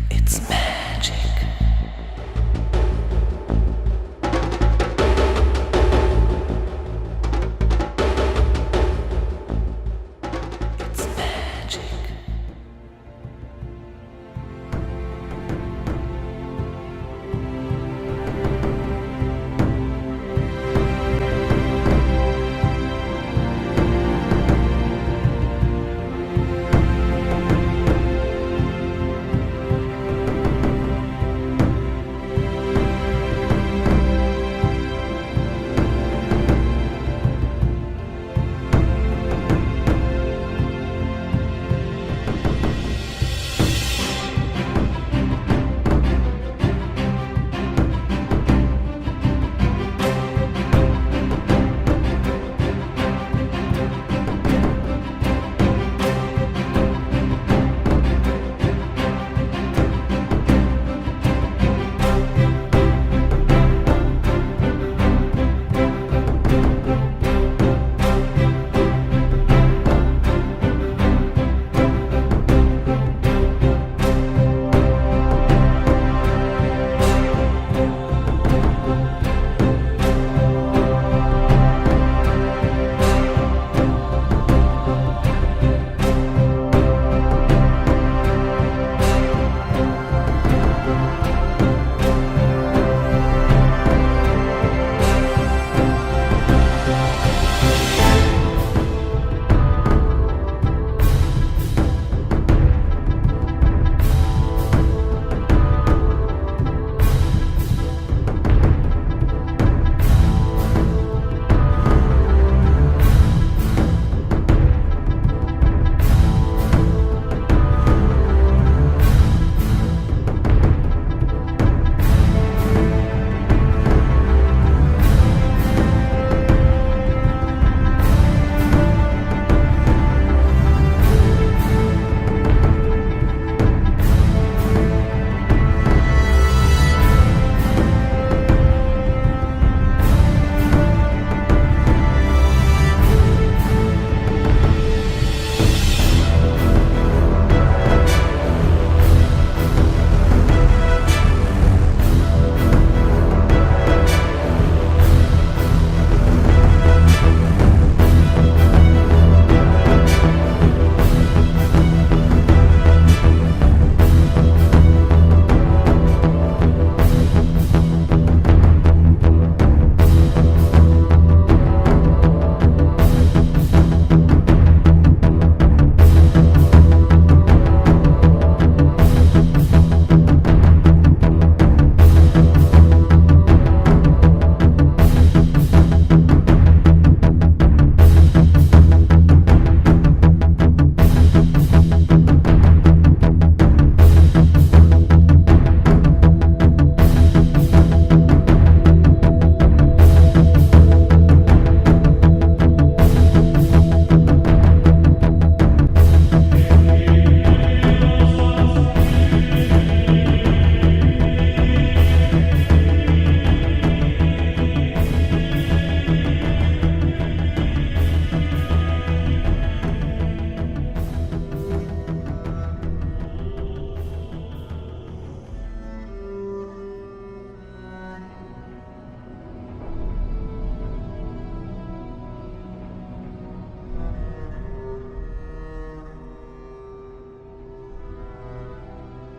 It's magic. It's magic.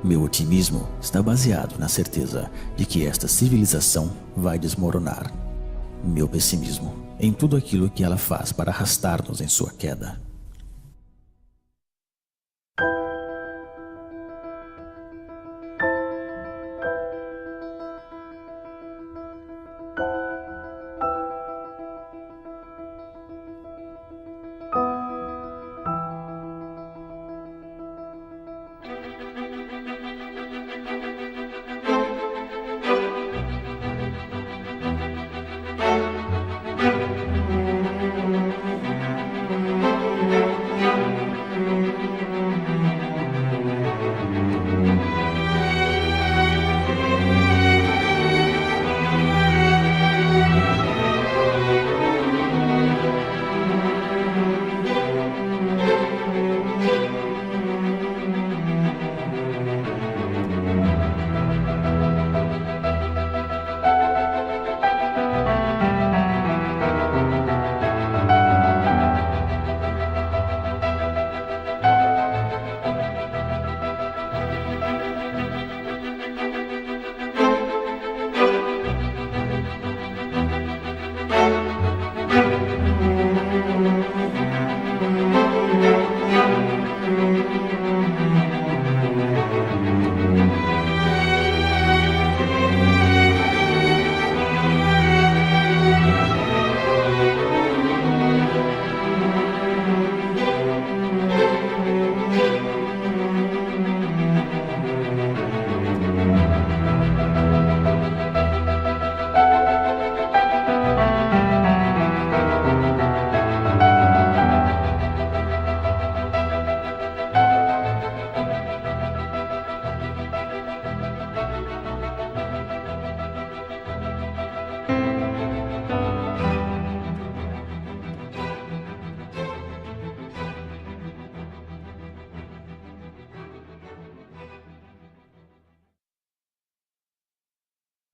Meu otimismo está baseado na certeza de que esta civilização vai desmoronar. Meu pessimismo em tudo aquilo que ela faz para arrastar-nos em sua queda.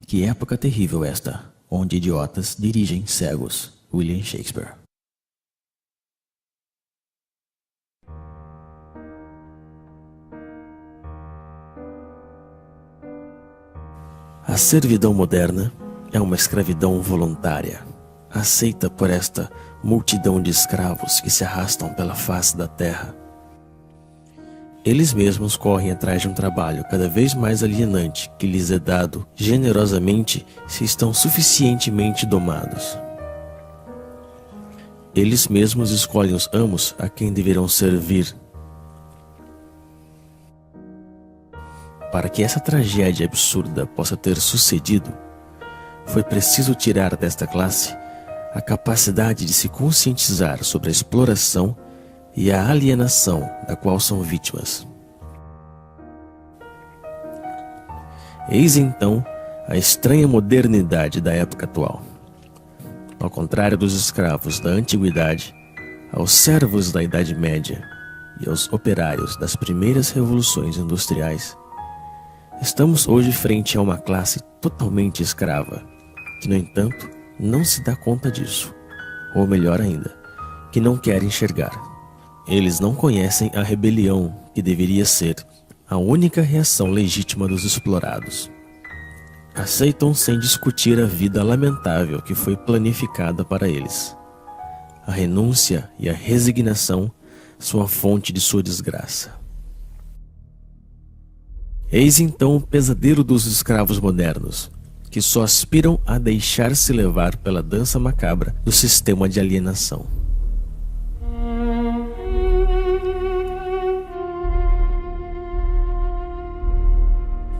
Que época terrível esta, onde idiotas dirigem cegos. William Shakespeare. A servidão moderna é uma escravidão voluntária, aceita por esta multidão de escravos que se arrastam pela face da terra. Eles mesmos correm atrás de um trabalho cada vez mais alienante que lhes é dado generosamente se estão suficientemente domados. Eles mesmos escolhem os amos a quem deverão servir. Para que essa tragédia absurda possa ter sucedido, foi preciso tirar desta classe a capacidade de se conscientizar sobre a exploração e a alienação da qual são vítimas. Eis então a estranha modernidade da época atual. Ao contrário dos escravos da antiguidade, aos servos da Idade Média e aos operários das primeiras revoluções industriais, estamos hoje frente a uma classe totalmente escrava, que, no entanto, não se dá conta disso, ou melhor ainda, que não quer enxergar. Eles não conhecem a rebelião que deveria ser a única reação legítima dos explorados. Aceitam sem discutir a vida lamentável que foi planificada para eles. A renúncia e a resignação são a fonte de sua desgraça. Eis então o pesadelo dos escravos modernos, que só aspiram a deixar-se levar pela dança macabra do sistema de alienação.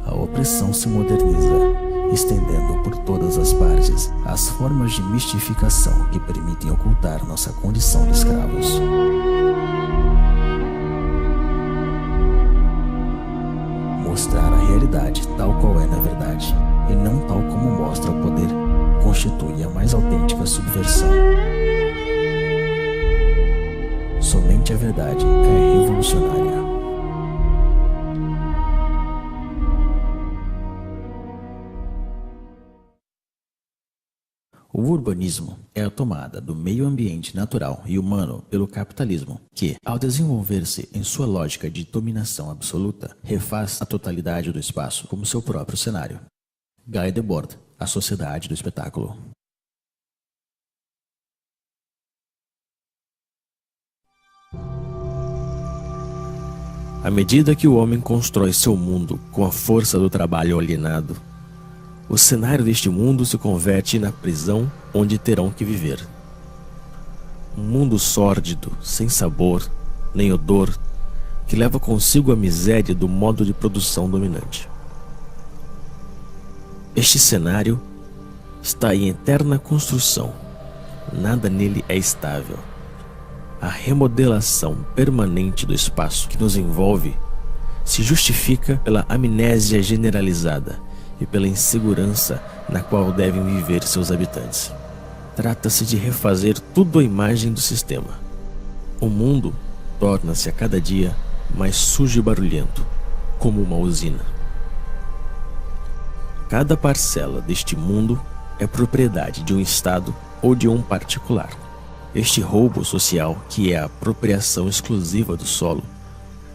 A opressão se moderniza, estendendo por todas as partes as formas de mistificação que permitem ocultar nossa condição de escravos. Mostrar a realidade tal qual é na verdade, e não tal como mostra o poder, constitui a mais autêntica subversão. Somente a verdade é revolucionária. O urbanismo é a tomada do meio ambiente natural e humano pelo capitalismo, que, ao desenvolver-se em sua lógica de dominação absoluta, refaz a totalidade do espaço como seu próprio cenário. Guy Debord, A Sociedade do Espetáculo. À medida que o homem constrói seu mundo com a força do trabalho alienado, o cenário deste mundo se converte na prisão onde terão que viver. Um mundo sórdido, sem sabor, nem odor, que leva consigo a miséria do modo de produção dominante. Este cenário está em eterna construção. Nada nele é estável. A remodelação permanente do espaço que nos envolve se justifica pela amnésia generalizada e pela insegurança na qual devem viver seus habitantes. Trata-se de refazer tudo à imagem do sistema. O mundo torna-se a cada dia mais sujo e barulhento, como uma usina. Cada parcela deste mundo é propriedade de um Estado ou de um particular. Este roubo social, que é a apropriação exclusiva do solo,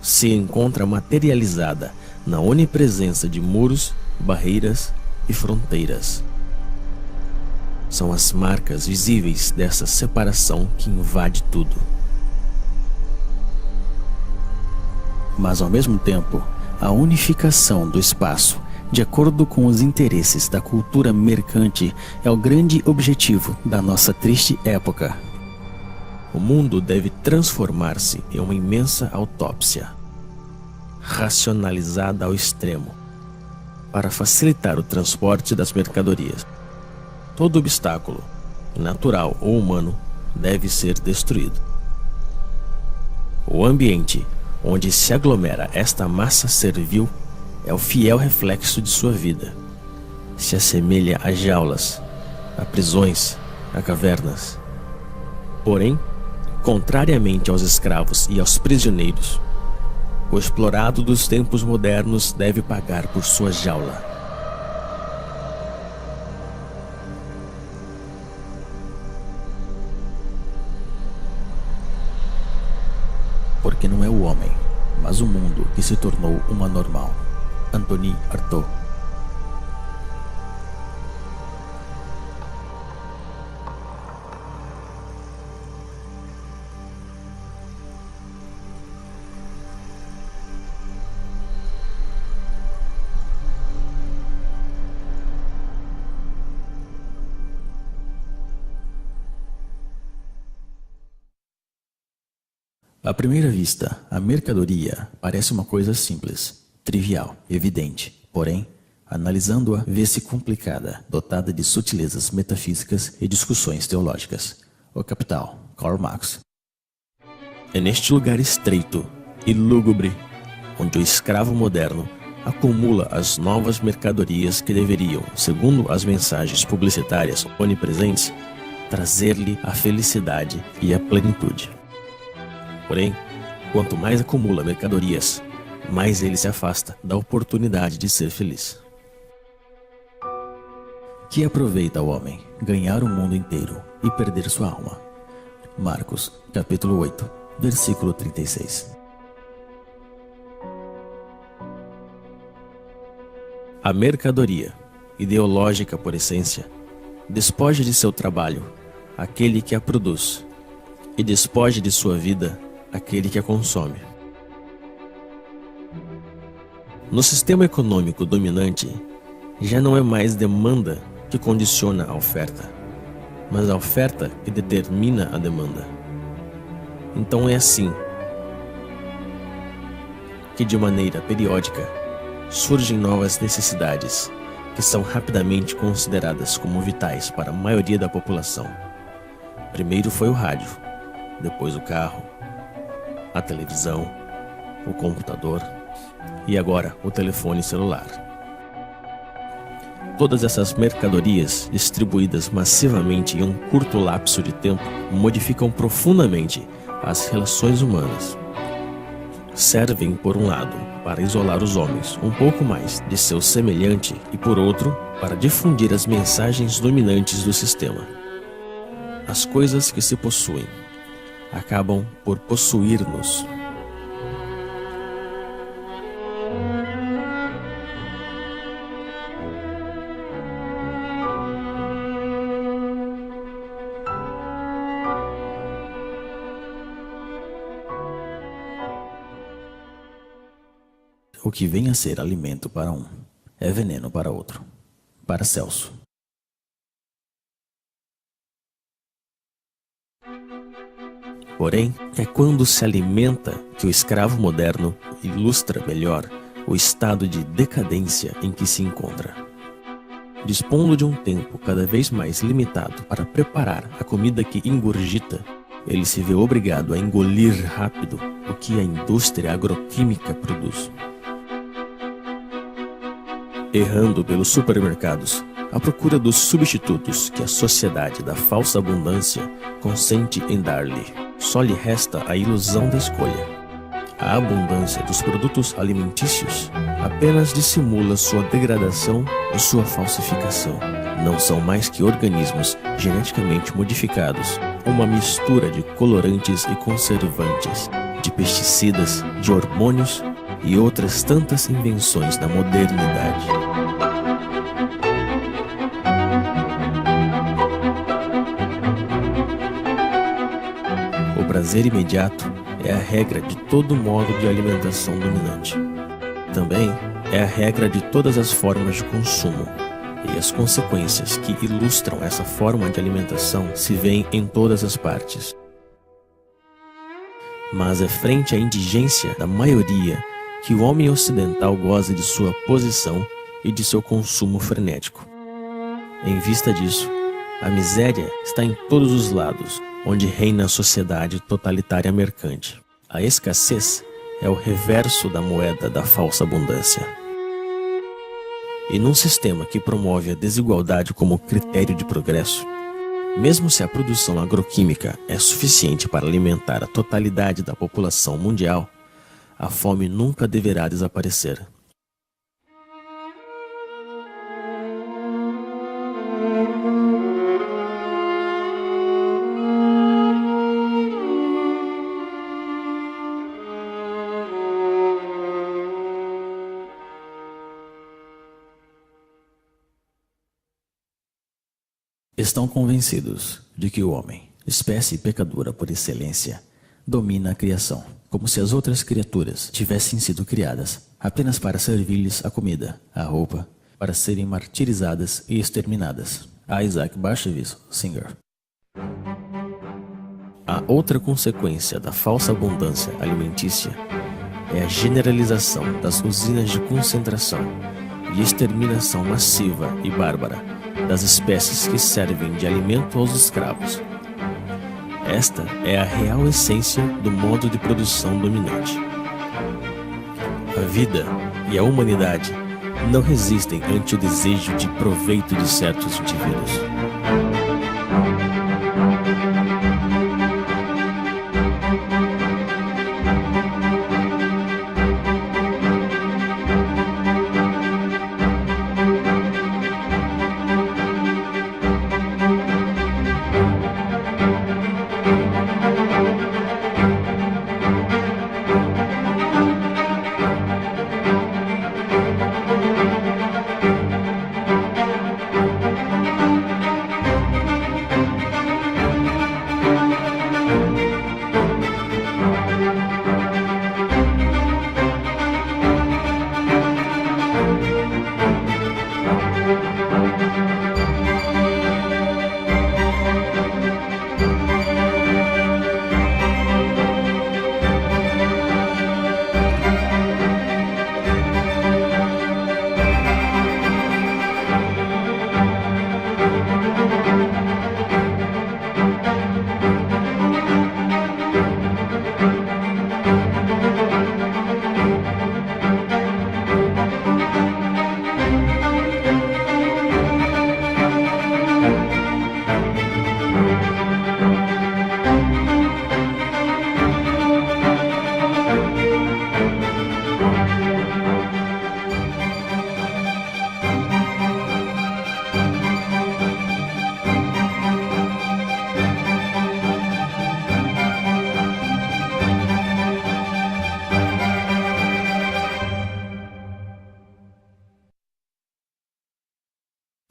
se encontra materializada na onipresença de muros, barreiras e fronteiras. São as marcas visíveis dessa separação que invade tudo. Mas ao mesmo tempo, a unificação do espaço, de acordo com os interesses da cultura mercante, é o grande objetivo da nossa triste época. O mundo deve transformar-se em uma imensa autópsia, racionalizada ao extremo, para facilitar o transporte das mercadorias. Todo obstáculo, natural ou humano, deve ser destruído. O ambiente onde se aglomera esta massa servil é o fiel reflexo de sua vida. Se assemelha a jaulas, a prisões, a cavernas. Porém, contrariamente aos escravos e aos prisioneiros, o explorado dos tempos modernos deve pagar por sua jaula. mas o mundo que se tornou uma normal. Anthony Artaud. À primeira vista, a mercadoria parece uma coisa simples, trivial, evidente. Porém, analisando-a, vê-se complicada, dotada de sutilezas metafísicas e discussões teológicas. O Capital, Karl Marx. É neste lugar estreito e lúgubre, onde o escravo moderno acumula as novas mercadorias que deveriam, segundo as mensagens publicitárias onipresentes, trazer-lhe a felicidade e a plenitude. Porém, quanto mais acumula mercadorias, mais ele se afasta da oportunidade de ser feliz. Que aproveita o homem ganhar o mundo inteiro e perder sua alma? Marcos, capítulo 8, versículo 36. A mercadoria, ideológica por essência, despoja de seu trabalho aquele que a produz e despoja de sua vida aquele que a consome. No sistema econômico dominante, já não é mais demanda que condiciona a oferta, mas a oferta que determina a demanda. Então é assim que, de maneira periódica, surgem novas necessidades que são rapidamente consideradas como vitais para a maioria da população. Primeiro foi o rádio, depois o carro, a televisão, o computador e agora o telefone celular. Todas essas mercadorias, distribuídas massivamente em um curto lapso de tempo, modificam profundamente as relações humanas. Servem, por um lado, para isolar os homens um pouco mais de seu semelhante e, por outro, para difundir as mensagens dominantes do sistema. As coisas que se possuem acabam por possuir-nos. O que vem a ser alimento para um é veneno para outro. Paracelso. Porém, é quando se alimenta que o escravo moderno ilustra melhor o estado de decadência em que se encontra. Dispondo de um tempo cada vez mais limitado para preparar a comida que ingurgita, ele se vê obrigado a engolir rápido o que a indústria agroquímica produz. Errando pelos supermercados, à procura dos substitutos que a sociedade da falsa abundância consente em dar-lhe, só lhe resta a ilusão da escolha. A abundância dos produtos alimentícios apenas dissimula sua degradação e sua falsificação. Não são mais que organismos geneticamente modificados, uma mistura de colorantes e conservantes, de pesticidas, de hormônios e outras tantas invenções da modernidade. O prazer imediato é a regra de todo modo de alimentação dominante. Também é a regra de todas as formas de consumo, e as consequências que ilustram essa forma de alimentação se veem em todas as partes. Mas é frente à indigência da maioria que o homem ocidental goza de sua posição e de seu consumo frenético. Em vista disso, a miséria está em todos os lados, onde reina a sociedade totalitária mercante. A escassez é o reverso da moeda da falsa abundância. E num sistema que promove a desigualdade como critério de progresso, mesmo se a produção agroquímica é suficiente para alimentar a totalidade da população mundial, a fome nunca deverá desaparecer. estão convencidos de que o homem, espécie pecadora por excelência, domina a criação, como se as outras criaturas tivessem sido criadas apenas para servir-lhes a comida, a roupa, para serem martirizadas e exterminadas. Isaac Bashevis Singer. A outra consequência da falsa abundância alimentícia é a generalização das usinas de concentração e exterminação massiva e bárbara das espécies que servem de alimento aos escravos. Esta é a real essência do modo de produção dominante. A vida e a humanidade não resistem ante o desejo de proveito de certos indivíduos.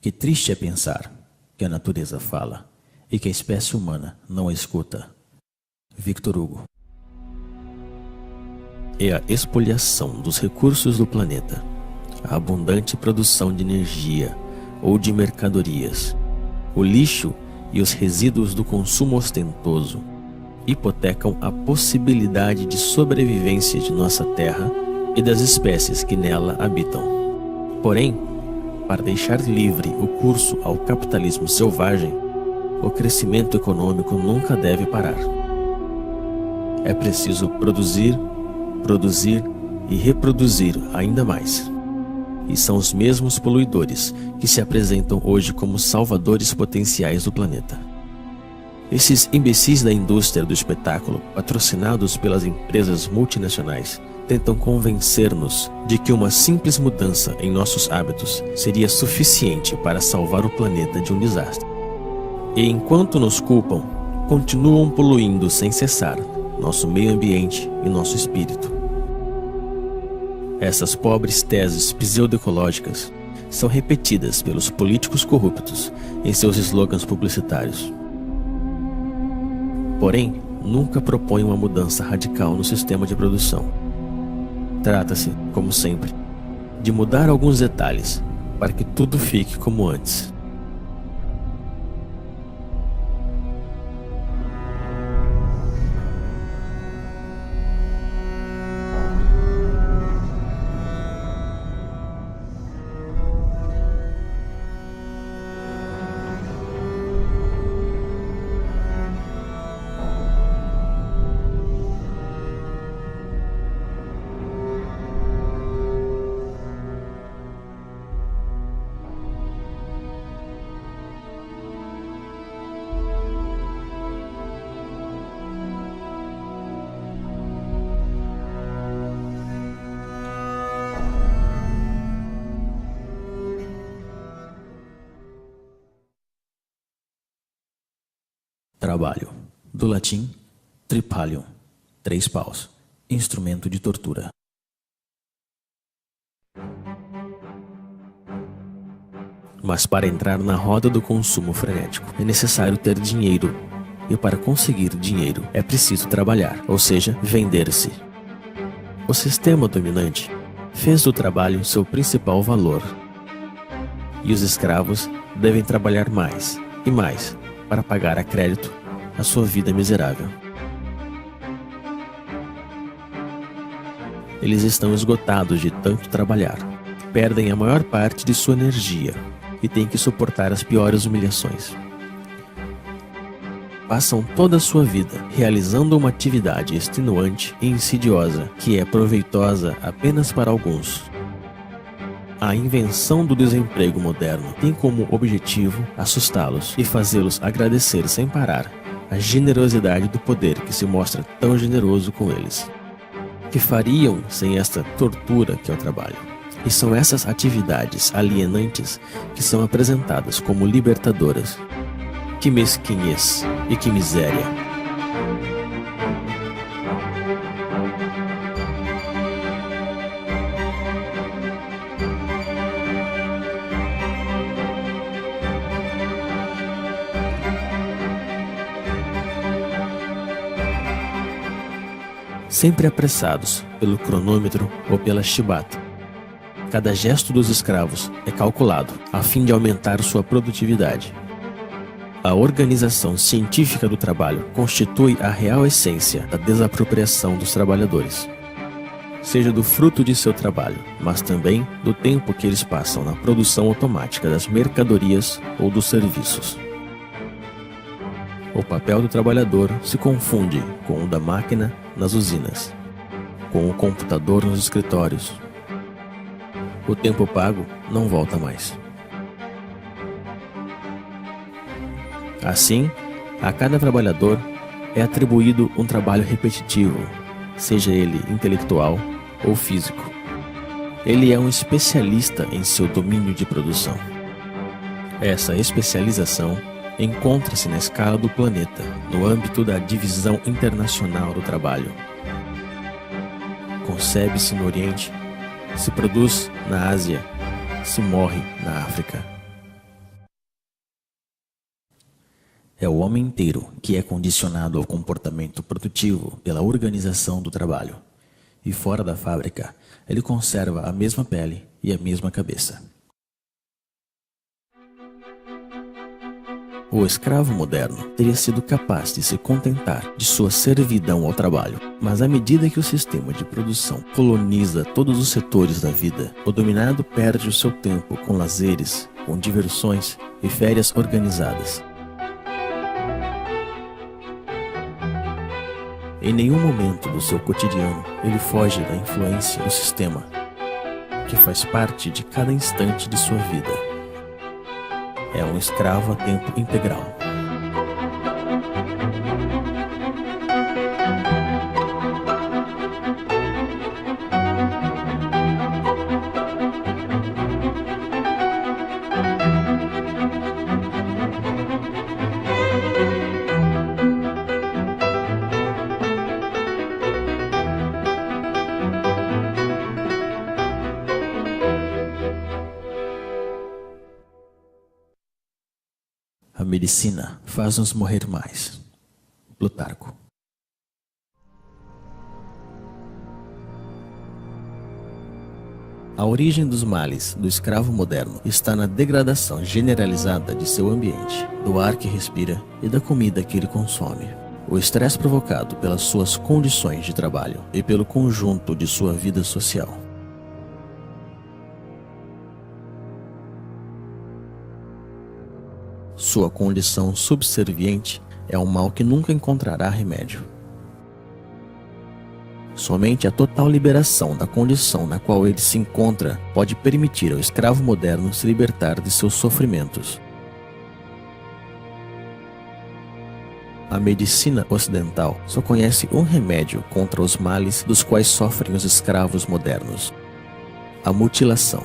Que triste é pensar que a natureza fala e que a espécie humana não a escuta. Victor Hugo. É a expoliação dos recursos do planeta, a abundante produção de energia ou de mercadorias, o lixo e os resíduos do consumo ostentoso hipotecam a possibilidade de sobrevivência de nossa Terra e das espécies que nela habitam. Porém, para deixar livre o curso ao capitalismo selvagem, o crescimento econômico nunca deve parar. É preciso produzir, produzir e reproduzir ainda mais. E são os mesmos poluidores que se apresentam hoje como salvadores potenciais do planeta. Esses imbecis da indústria do espetáculo, patrocinados pelas empresas multinacionais, tentam convencer-nos de que uma simples mudança em nossos hábitos seria suficiente para salvar o planeta de um desastre. E enquanto nos culpam, continuam poluindo sem cessar nosso meio ambiente e nosso espírito. Essas pobres teses pseudoecológicas são repetidas pelos políticos corruptos em seus slogans publicitários. Porém, nunca propõem uma mudança radical no sistema de produção. Trata-se, como sempre, de mudar alguns detalhes para que tudo fique como antes. Trabalho. Do latim, tripalium, 3 paus, instrumento de tortura. Mas para entrar na roda do consumo frenético é necessário ter dinheiro. E para conseguir dinheiro é preciso trabalhar, ou seja, vender-se. O sistema dominante fez do trabalho seu principal valor. E os escravos devem trabalhar mais e mais para pagar a crédito a sua vida miserável. Eles estão esgotados de tanto trabalhar, perdem a maior parte de sua energia e têm que suportar as piores humilhações. Passam toda a sua vida realizando uma atividade extenuante e insidiosa que é proveitosa apenas para alguns. A invenção do desemprego moderno tem como objetivo assustá-los e fazê-los agradecer sem parar a generosidade do poder que se mostra tão generoso com eles. Que fariam sem esta tortura que é o trabalho? E são essas atividades alienantes que são apresentadas como libertadoras. Que mesquinhez e que miséria! Sempre apressados pelo cronômetro ou pela chibata. Cada gesto dos escravos é calculado a fim de aumentar sua produtividade. A organização científica do trabalho constitui a real essência da desapropriação dos trabalhadores, seja do fruto de seu trabalho, mas também do tempo que eles passam na produção automática das mercadorias ou dos serviços. O papel do trabalhador se confunde com o da máquina nas usinas, com o computador nos escritórios. O tempo pago não volta mais. Assim, a cada trabalhador é atribuído um trabalho repetitivo, seja ele intelectual ou físico. Ele é um especialista em seu domínio de produção. Essa especialização encontra-se na escala do planeta, no âmbito da Divisão Internacional do Trabalho. Concebe-se no Oriente, se produz na Ásia, se morre na África. É o homem inteiro que é condicionado ao comportamento produtivo pela organização do trabalho. E fora da fábrica, ele conserva a mesma pele e a mesma cabeça. O escravo moderno teria sido capaz de se contentar de sua servidão ao trabalho, mas à medida que o sistema de produção coloniza todos os setores da vida, o dominado perde o seu tempo com lazeres, com diversões e férias organizadas. Em nenhum momento do seu cotidiano ele foge da influência do sistema, que faz parte de cada instante de sua vida. É um escravo a tempo integral. A medicina faz-nos morrer mais. Plutarco. A origem dos males do escravo moderno está na degradação generalizada de seu ambiente, do ar que respira e da comida que ele consome. O estresse provocado pelas suas condições de trabalho e pelo conjunto de sua vida social. Sua condição subserviente é um mal que nunca encontrará remédio. Somente a total liberação da condição na qual ele se encontra pode permitir ao escravo moderno se libertar de seus sofrimentos. A medicina ocidental só conhece um remédio contra os males dos quais sofrem os escravos modernos: a mutilação.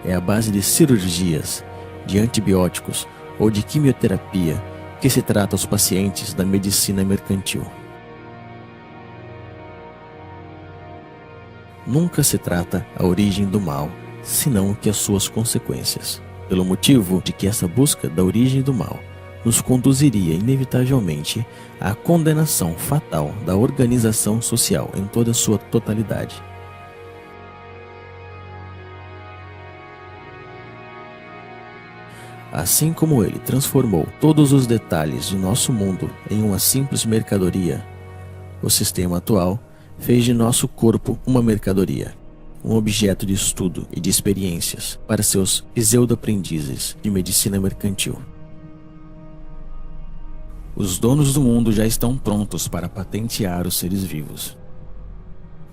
É a base de cirurgias, de antibióticos ou de quimioterapia que se trata aos pacientes da medicina mercantil. Nunca se trata a origem do mal, senão que as suas consequências. pelo motivo de que essa busca da origem do mal nos conduziria inevitavelmente à condenação fatal da organização social em toda a sua totalidade. Assim como ele transformou todos os detalhes de nosso mundo em uma simples mercadoria, o sistema atual fez de nosso corpo uma mercadoria, um objeto de estudo e de experiências para seus pseudo-aprendizes de medicina mercantil. Os donos do mundo já estão prontos para patentear os seres vivos.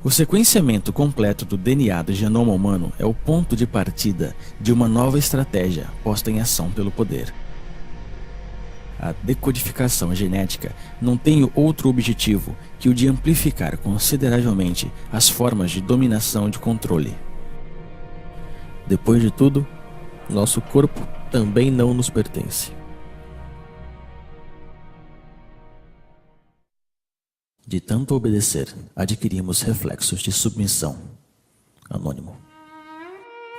O sequenciamento completo do DNA do genoma humano é o ponto de partida de uma nova estratégia posta em ação pelo poder. A decodificação genética não tem outro objetivo que o de amplificar consideravelmente as formas de dominação e de controle. Depois de tudo, nosso corpo também não nos pertence. De tanto obedecer, adquirimos reflexos de submissão. Anônimo.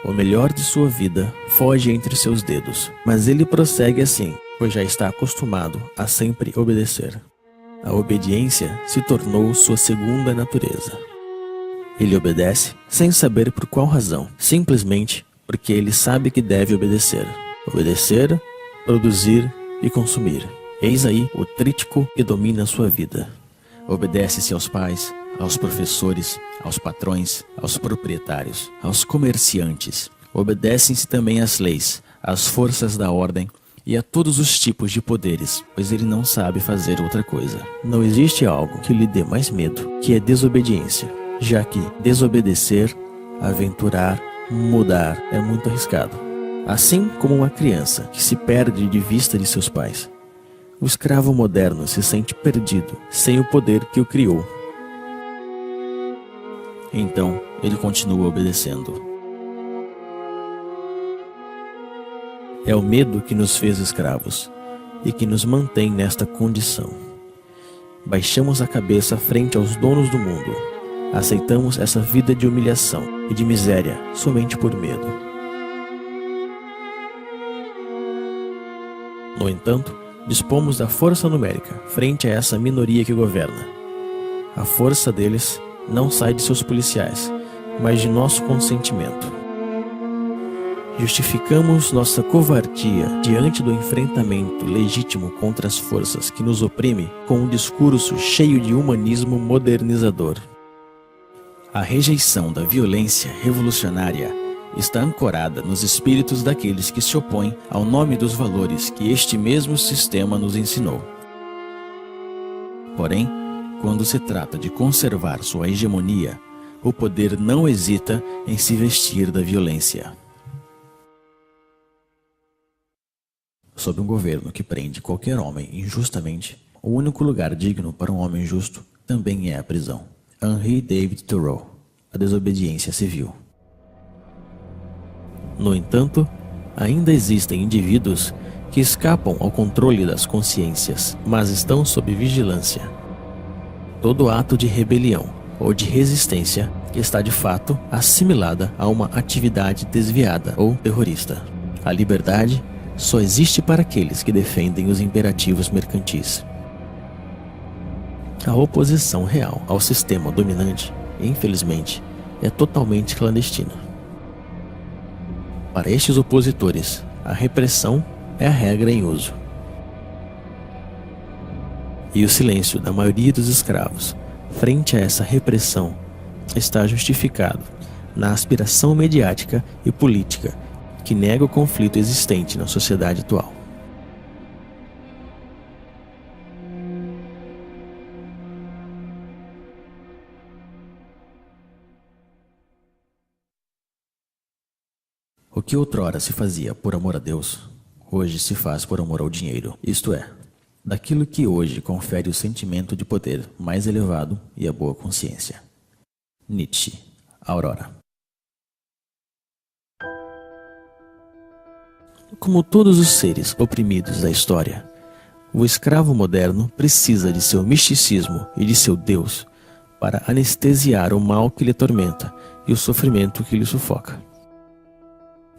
O melhor de sua vida foge entre seus dedos, mas ele prossegue assim, pois já está acostumado a sempre obedecer. A obediência se tornou sua segunda natureza. Ele obedece sem saber por qual razão, simplesmente porque ele sabe que deve obedecer. Obedecer, produzir e consumir. Eis aí o trítico que domina sua vida. Obedece-se aos pais, aos professores, aos patrões, aos proprietários, aos comerciantes. Obedecem-se também às leis, às forças da ordem e a todos os tipos de poderes, pois ele não sabe fazer outra coisa. Não existe algo que lhe dê mais medo que a desobediência, já que desobedecer, aventurar, mudar é muito arriscado. Assim como uma criança que se perde de vista de seus pais. O escravo moderno se sente perdido, sem o poder que o criou. Então, ele continua obedecendo. É o medo que nos fez escravos e que nos mantém nesta condição. Baixamos a cabeça frente aos donos do mundo. Aceitamos essa vida de humilhação e de miséria somente por medo. No entanto, dispomos da força numérica frente a essa minoria que governa. A força deles não sai de seus policiais, mas de nosso consentimento. Justificamos nossa covardia diante do enfrentamento legítimo contra as forças que nos oprimem com um discurso cheio de humanismo modernizador. A rejeição da violência revolucionária está ancorada nos espíritos daqueles que se opõem ao nome dos valores que este mesmo sistema nos ensinou. Porém, quando se trata de conservar sua hegemonia, o poder não hesita em se vestir da violência. Sob um governo que prende qualquer homem injustamente, o único lugar digno para um homem justo também é a prisão. Henry David Thoreau, A Desobediência Civil. No entanto, ainda existem indivíduos que escapam ao controle das consciências, mas estão sob vigilância. Todo ato de rebelião ou de resistência está de fato assimilada a uma atividade desviada ou terrorista. A liberdade só existe para aqueles que defendem os imperativos mercantis. A oposição real ao sistema dominante, infelizmente, é totalmente clandestina. Para estes opositores, a repressão é a regra em uso. E o silêncio da maioria dos escravos frente a essa repressão está justificado na aspiração mediática e política que nega o conflito existente na sociedade atual. O que outrora se fazia por amor a Deus, hoje se faz por amor ao dinheiro, isto é, daquilo que hoje confere o sentimento de poder mais elevado e a boa consciência. Nietzsche, Aurora. Como todos os seres oprimidos da história, o escravo moderno precisa de seu misticismo e de seu Deus para anestesiar o mal que lhe atormenta e o sofrimento que lhe sufoca.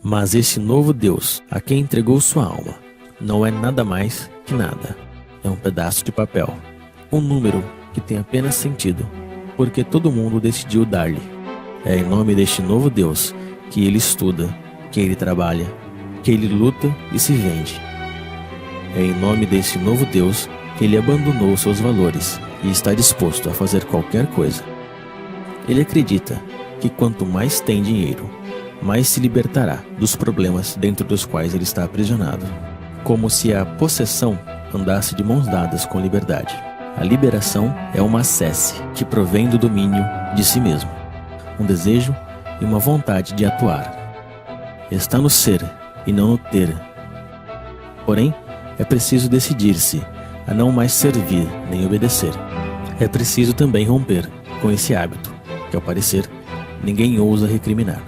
Mas esse novo Deus, a quem entregou sua alma, não é nada mais que nada. É um pedaço de papel, um número que tem apenas sentido, porque todo mundo decidiu dar-lhe. É em nome deste novo Deus que ele estuda, que ele trabalha, que ele luta e se vende. É em nome desse novo Deus que ele abandonou seus valores e está disposto a fazer qualquer coisa. Ele acredita que quanto mais tem dinheiro, mais se libertará dos problemas dentro dos quais ele está aprisionado. Como se a possessão andasse de mãos dadas com liberdade. A liberação é uma sesse que provém do domínio de si mesmo, um desejo e uma vontade de atuar. Está no ser e não no ter. Porém, é preciso decidir-se a não mais servir nem obedecer. É preciso também romper com esse hábito, que ao parecer ninguém ousa recriminar.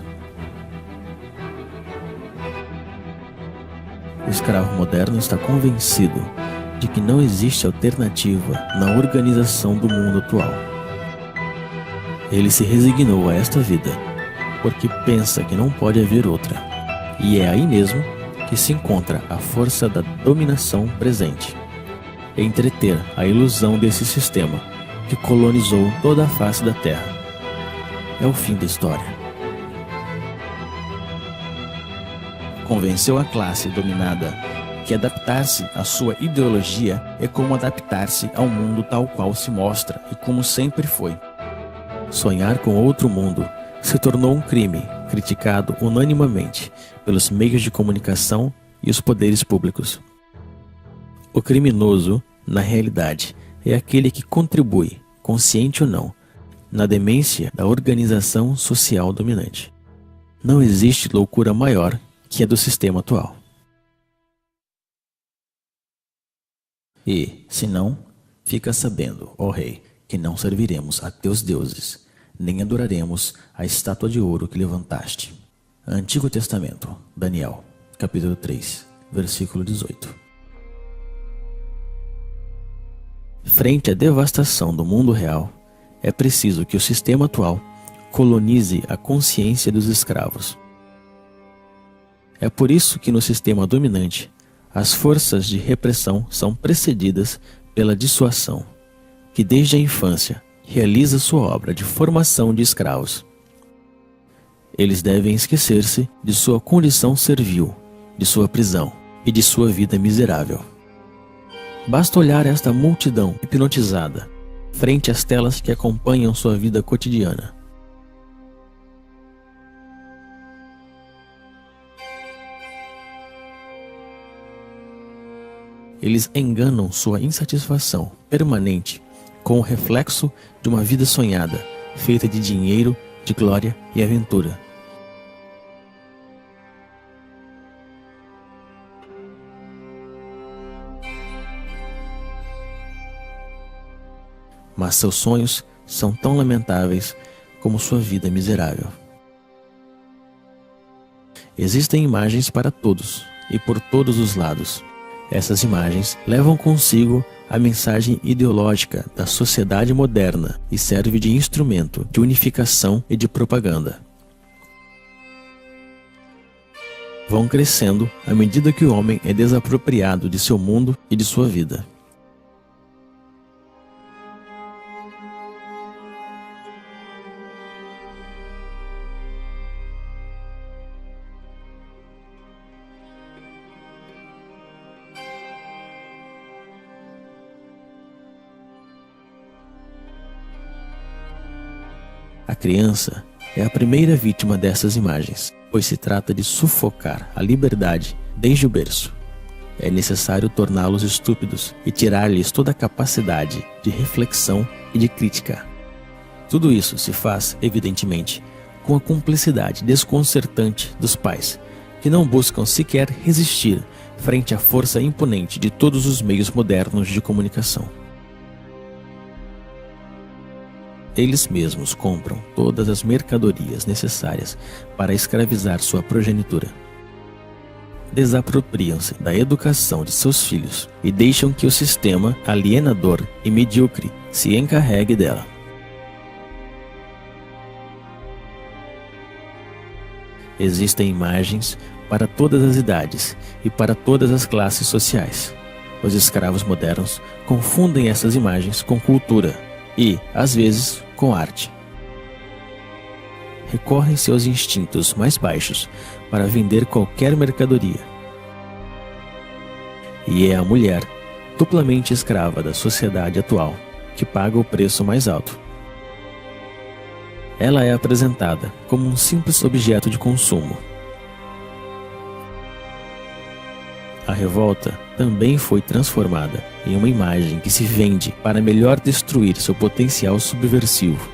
O escravo moderno está convencido de que não existe alternativa na organização do mundo atual. Ele se resignou a esta vida porque pensa que não pode haver outra, e é aí mesmo que se encontra a força da dominação presente. Entreter a ilusão desse sistema que colonizou toda a face da Terra. É o fim da história. Convenceu a classe dominada que adaptar-se à sua ideologia é como adaptar-se ao mundo tal qual se mostra e como sempre foi. Sonhar com outro mundo se tornou um crime, criticado unanimemente pelos meios de comunicação e os poderes públicos. O criminoso, na realidade, é aquele que contribui, consciente ou não, na demência da organização social dominante. Não existe loucura maior que a do sistema atual. E, se não, fica sabendo, ó rei, que não serviremos a teus deuses, nem adoraremos a estátua de ouro que levantaste. Antigo Testamento, Daniel, capítulo 3, versículo 18. Frente à devastação do mundo real, é preciso que o sistema atual colonize a consciência dos escravos. É por isso que no sistema dominante, as forças de repressão são precedidas pela dissuasão, que desde a infância realiza sua obra de formação de escravos. Eles devem esquecer-se de sua condição servil, de sua prisão e de sua vida miserável. Basta olhar esta multidão hipnotizada frente às telas que acompanham sua vida cotidiana. Eles enganam sua insatisfação permanente com o reflexo de uma vida sonhada, feita de dinheiro, de glória e aventura. Mas seus sonhos são tão lamentáveis como sua vida miserável. Existem imagens para todos e por todos os lados. Essas imagens levam consigo a mensagem ideológica da sociedade moderna e serve de instrumento de unificação e de propaganda. Vão crescendo à medida que o homem é desapropriado de seu mundo e de sua vida. A criança é a primeira vítima dessas imagens, pois se trata de sufocar a liberdade desde o berço. É necessário torná-los estúpidos e tirar-lhes toda a capacidade de reflexão e de crítica. Tudo isso se faz, evidentemente, com a cumplicidade desconcertante dos pais, que não buscam sequer resistir frente à força imponente de todos os meios modernos de comunicação. Eles mesmos compram todas as mercadorias necessárias para escravizar sua progenitura. Desapropriam-se da educação de seus filhos e deixam que o sistema alienador e medíocre se encarregue dela. Existem imagens para todas as idades e para todas as classes sociais. Os escravos modernos confundem essas imagens com cultura e, às vezes, com arte. Recorrem seus instintos mais baixos para vender qualquer mercadoria. E é a mulher, duplamente escrava da sociedade atual, que paga o preço mais alto. Ela é apresentada como um simples objeto de consumo. A revolta também foi transformada em uma imagem que se vende para melhor destruir seu potencial subversivo.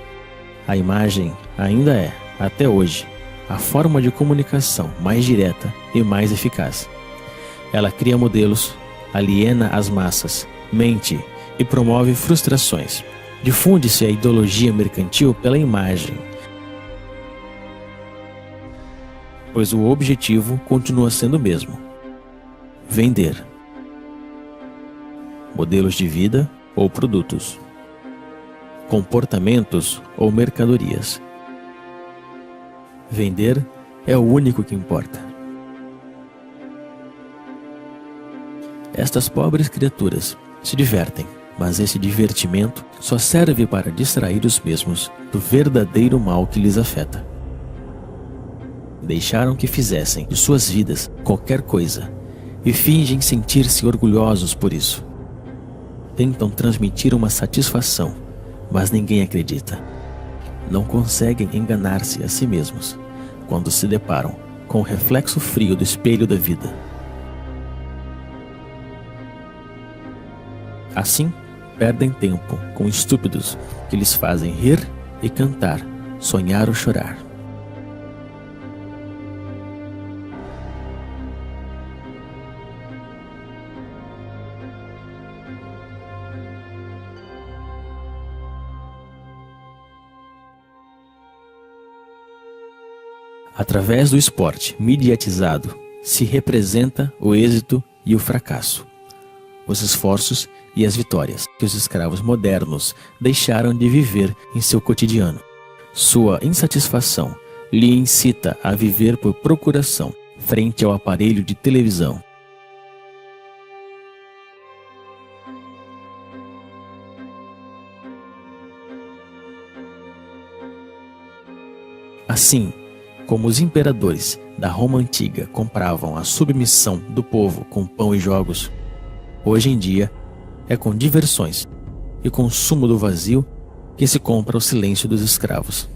A imagem ainda é, até hoje, a forma de comunicação mais direta e mais eficaz. Ela cria modelos, aliena as massas, mente e promove frustrações. Difunde-se a ideologia mercantil pela imagem, pois o objetivo continua sendo o mesmo: vender. Modelos de vida ou produtos, comportamentos ou mercadorias. Vender é o único que importa. Estas pobres criaturas se divertem, mas esse divertimento só serve para distrair os mesmos do verdadeiro mal que lhes afeta. Deixaram que fizessem de suas vidas qualquer coisa e fingem sentir-se orgulhosos por isso. Tentam transmitir uma satisfação, mas ninguém acredita. Não conseguem enganar-se a si mesmos quando se deparam com o reflexo frio do espelho da vida. Assim, perdem tempo com estúpidos que lhes fazem rir e cantar, sonhar ou chorar. Através do esporte mediatizado, se representa o êxito e o fracasso, os esforços e as vitórias que os escravos modernos deixaram de viver em seu cotidiano. Sua insatisfação lhe incita a viver por procuração frente ao aparelho de televisão. Assim, como os imperadores da Roma antiga compravam a submissão do povo com pão e jogos, hoje em dia é com diversões e consumo do vazio que se compra o silêncio dos escravos.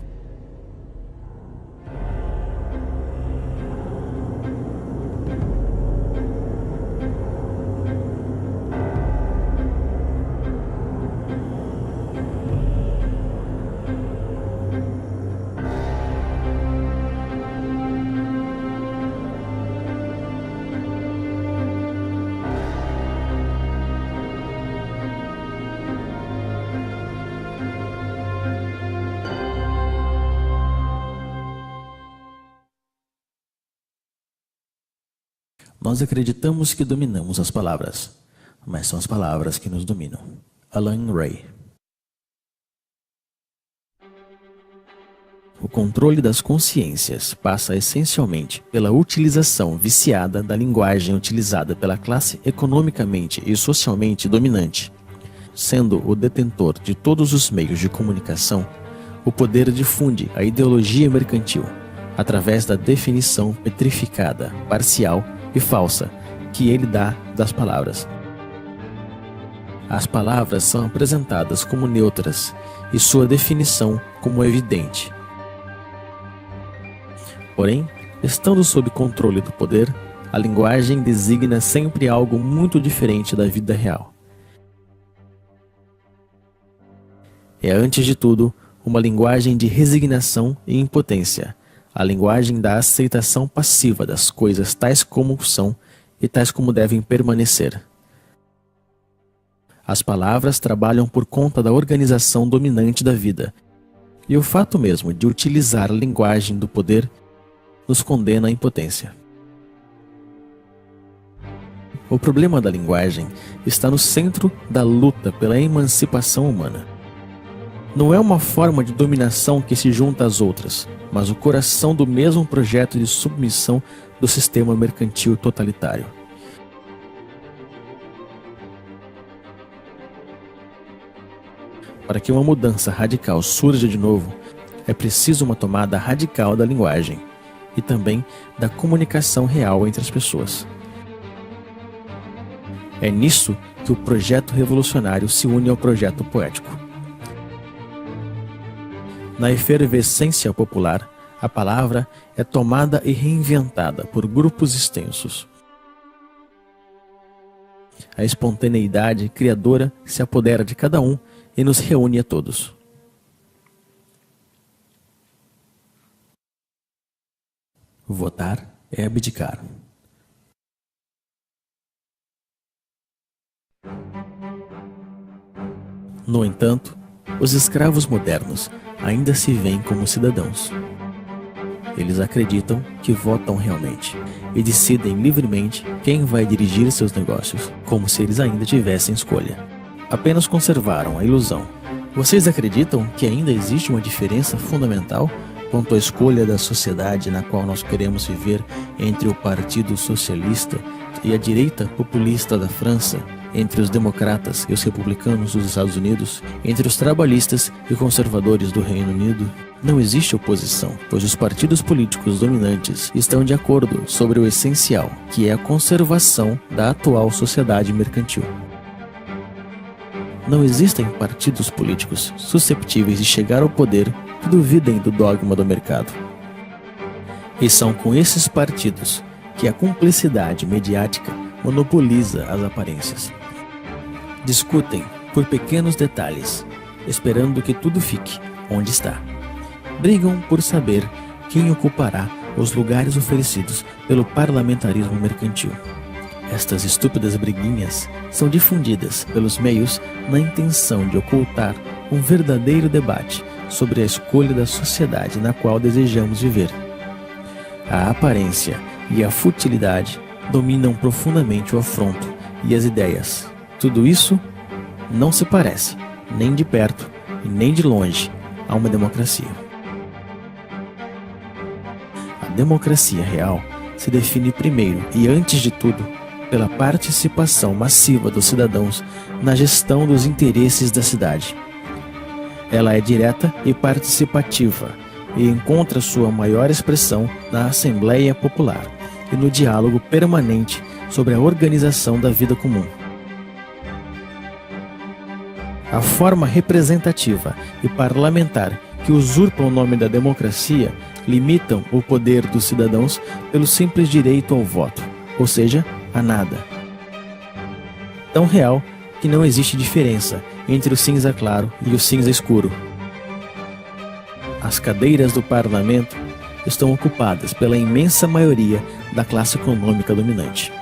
Nós acreditamos que dominamos as palavras, mas são as palavras que nos dominam. Alan Ray. O controle das consciências passa essencialmente pela utilização viciada da linguagem utilizada pela classe economicamente e socialmente dominante. Sendo o detentor de todos os meios de comunicação, o poder difunde a ideologia mercantil através da definição petrificada, parcial e falsa que ele dá das palavras. As palavras são apresentadas como neutras e sua definição como evidente. Porém, estando sob controle do poder, a linguagem designa sempre algo muito diferente da vida real. É, antes de tudo, uma linguagem de resignação e impotência, a linguagem da aceitação passiva das coisas tais como são e tais como devem permanecer. As palavras trabalham por conta da organização dominante da vida, e o fato mesmo de utilizar a linguagem do poder nos condena à impotência. O problema da linguagem está no centro da luta pela emancipação humana. Não é uma forma de dominação que se junta às outras, mas o coração do mesmo projeto de submissão do sistema mercantil totalitário. Para que uma mudança radical surja de novo, é preciso uma tomada radical da linguagem e também da comunicação real entre as pessoas. É nisso que o projeto revolucionário se une ao projeto poético. Na efervescência popular, a palavra é tomada e reinventada por grupos extensos. A espontaneidade criadora se apodera de cada um e nos reúne a todos. Votar é abdicar. No entanto, os escravos modernos ainda se veem como cidadãos. Eles acreditam que votam realmente e decidem livremente quem vai dirigir seus negócios, como se eles ainda tivessem escolha. Apenas conservaram a ilusão. Vocês acreditam que ainda existe uma diferença fundamental quanto à escolha da sociedade na qual nós queremos viver entre o Partido Socialista e a direita populista da França, entre os democratas e os republicanos dos Estados Unidos, entre os trabalhistas e conservadores do Reino Unido? Não existe oposição, pois os partidos políticos dominantes estão de acordo sobre o essencial, que é a conservação da atual sociedade mercantil. Não existem partidos políticos susceptíveis de chegar ao poder que duvidem do dogma do mercado. E são com esses partidos que a cumplicidade mediática monopoliza as aparências. Discutem por pequenos detalhes, esperando que tudo fique onde está. Brigam por saber quem ocupará os lugares oferecidos pelo parlamentarismo mercantil. Estas estúpidas briguinhas são difundidas pelos meios na intenção de ocultar um verdadeiro debate sobre a escolha da sociedade na qual desejamos viver. A aparência e a futilidade dominam profundamente o afronto e as ideias. Tudo isso não se parece, nem de perto e nem de longe, a uma democracia. A democracia real se define primeiro e antes de tudo pela participação massiva dos cidadãos na gestão dos interesses da cidade. Ela é direta e participativa e encontra sua maior expressão na Assembleia Popular e no diálogo permanente sobre a organização da vida comum. A forma representativa e parlamentar que usurpam o nome da democracia limitam o poder dos cidadãos pelo simples direito ao voto, ou seja, a nada. Tão real que não existe diferença entre o cinza claro e o cinza escuro. As cadeiras do parlamento estão ocupadas pela imensa maioria da classe econômica dominante,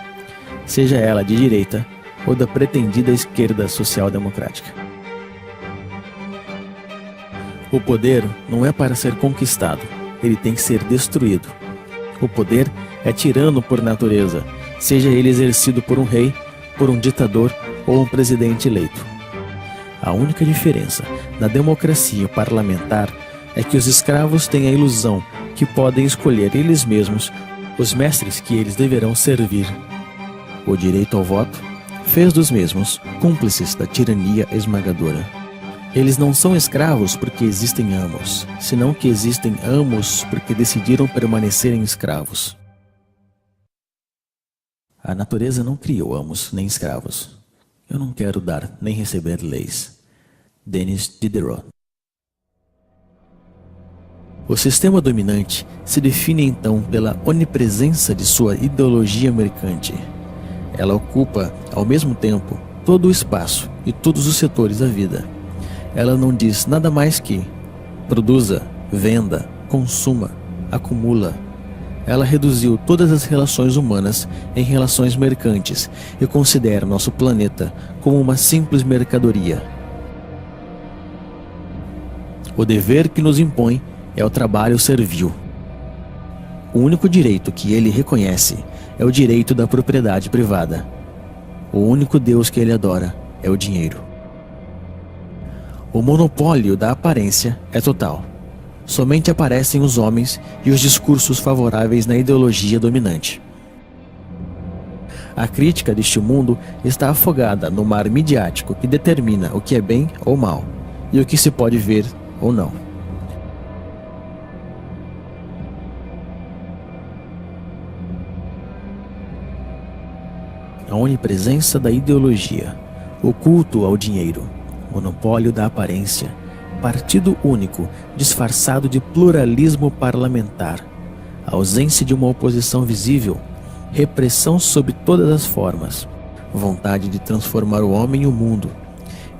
seja ela de direita ou da pretendida esquerda social-democrática. O poder não é para ser conquistado, ele tem que ser destruído. O poder é tirano por natureza, seja ele exercido por um rei, por um ditador ou um presidente eleito. A única diferença na democracia parlamentar é que os escravos têm a ilusão que podem escolher eles mesmos os mestres que eles deverão servir. O direito ao voto fez dos mesmos cúmplices da tirania esmagadora. Eles não são escravos porque existem amos, senão que existem amos porque decidiram permanecerem escravos. A natureza não criou amos nem escravos. Eu não quero dar nem receber leis. Denis Diderot. O sistema dominante se define então pela onipresença de sua ideologia mercante. Ela ocupa, ao mesmo tempo, todo o espaço e todos os setores da vida. Ela não diz nada mais que produza, venda, consuma, acumula. Ela reduziu todas as relações humanas em relações mercantes e considera nosso planeta como uma simples mercadoria. O dever que nos impõe é o trabalho servil. O único direito que ele reconhece é o direito da propriedade privada. O único Deus que ele adora é o dinheiro. O monopólio da aparência é total. Somente aparecem os homens e os discursos favoráveis na ideologia dominante. A crítica deste mundo está afogada no mar midiático que determina o que é bem ou mal e o que se pode ver ou não. A onipresença da ideologia, o culto ao dinheiro, monopólio da aparência, partido único disfarçado de pluralismo parlamentar, ausência de uma oposição visível, repressão sob todas as formas, vontade de transformar o homem e o mundo.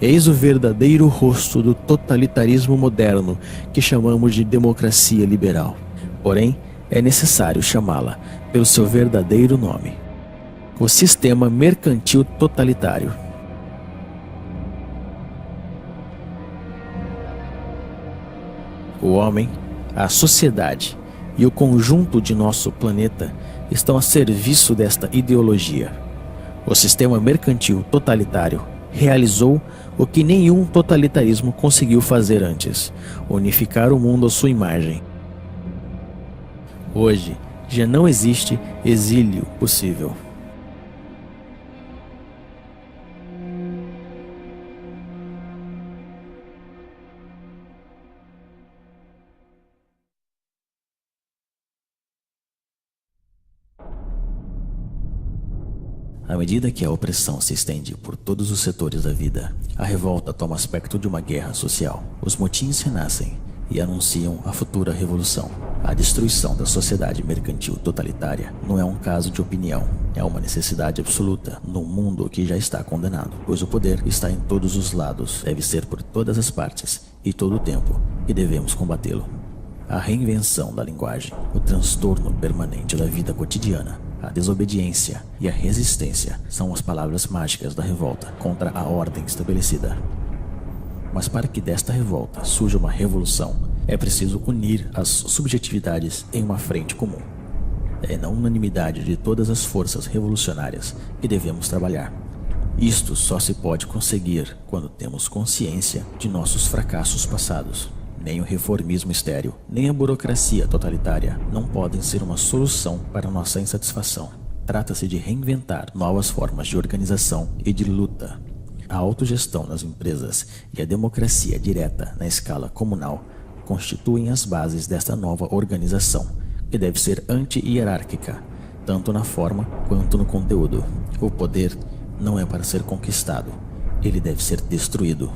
Eis o verdadeiro rosto do totalitarismo moderno que chamamos de democracia liberal. Porém, é necessário chamá-la pelo seu verdadeiro nome: o sistema mercantil totalitário. O homem, a sociedade e o conjunto de nosso planeta estão a serviço desta ideologia. O sistema mercantil totalitário realizou o que nenhum totalitarismo conseguiu fazer antes: unificar o mundo à sua imagem. Hoje, já não existe exílio possível. À medida que a opressão se estende por todos os setores da vida, a revolta toma aspecto de uma guerra social. Os motins renascem e anunciam a futura revolução. A destruição da sociedade mercantil totalitária não é um caso de opinião, é uma necessidade absoluta num mundo que já está condenado, pois o poder está em todos os lados, deve ser por todas as partes e todo o tempo, e devemos combatê-lo. A reinvenção da linguagem, o transtorno permanente da vida cotidiana, a desobediência e a resistência são as palavras mágicas da revolta contra a ordem estabelecida. Mas para que desta revolta surja uma revolução, é preciso unir as subjetividades em uma frente comum. É na unanimidade de todas as forças revolucionárias que devemos trabalhar. Isto só se pode conseguir quando temos consciência de nossos fracassos passados. Nem o reformismo estéril, nem a burocracia totalitária não podem ser uma solução para nossa insatisfação. Trata-se de reinventar novas formas de organização e de luta. A autogestão nas empresas e a democracia direta na escala comunal constituem as bases desta nova organização, que deve ser anti-hierárquica, tanto na forma quanto no conteúdo. O poder não é para ser conquistado, ele deve ser destruído.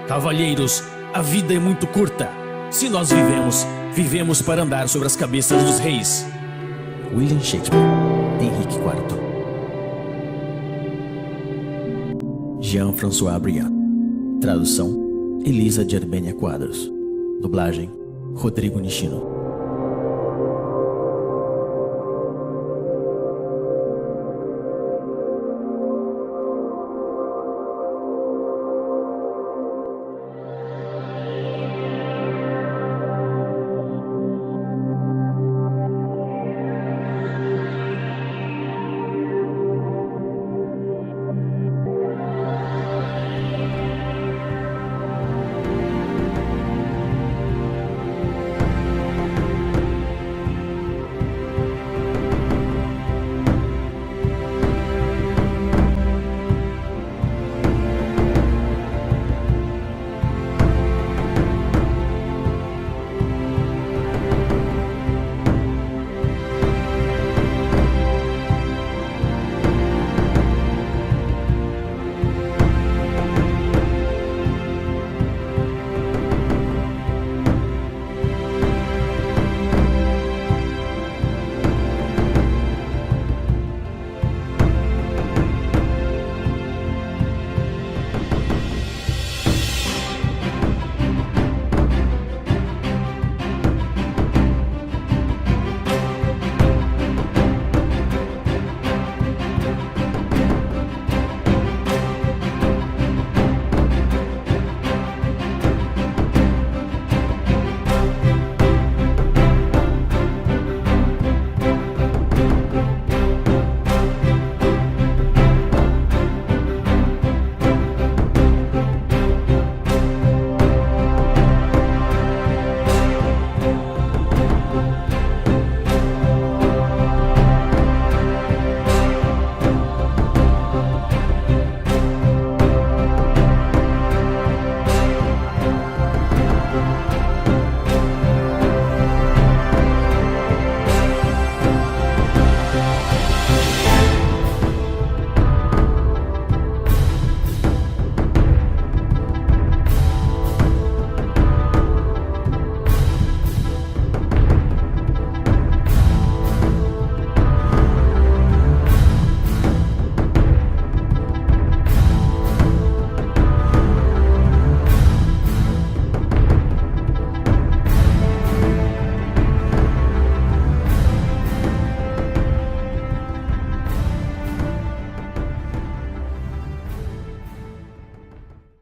Cavalheiros, a vida é muito curta. Se nós vivemos, vivemos para andar sobre as cabeças dos reis. William Shakespeare, Henrique IV. Jean-François Briand. Tradução: Elisa de Arbênia Quadros. Dublagem: Rodrigo Nishino.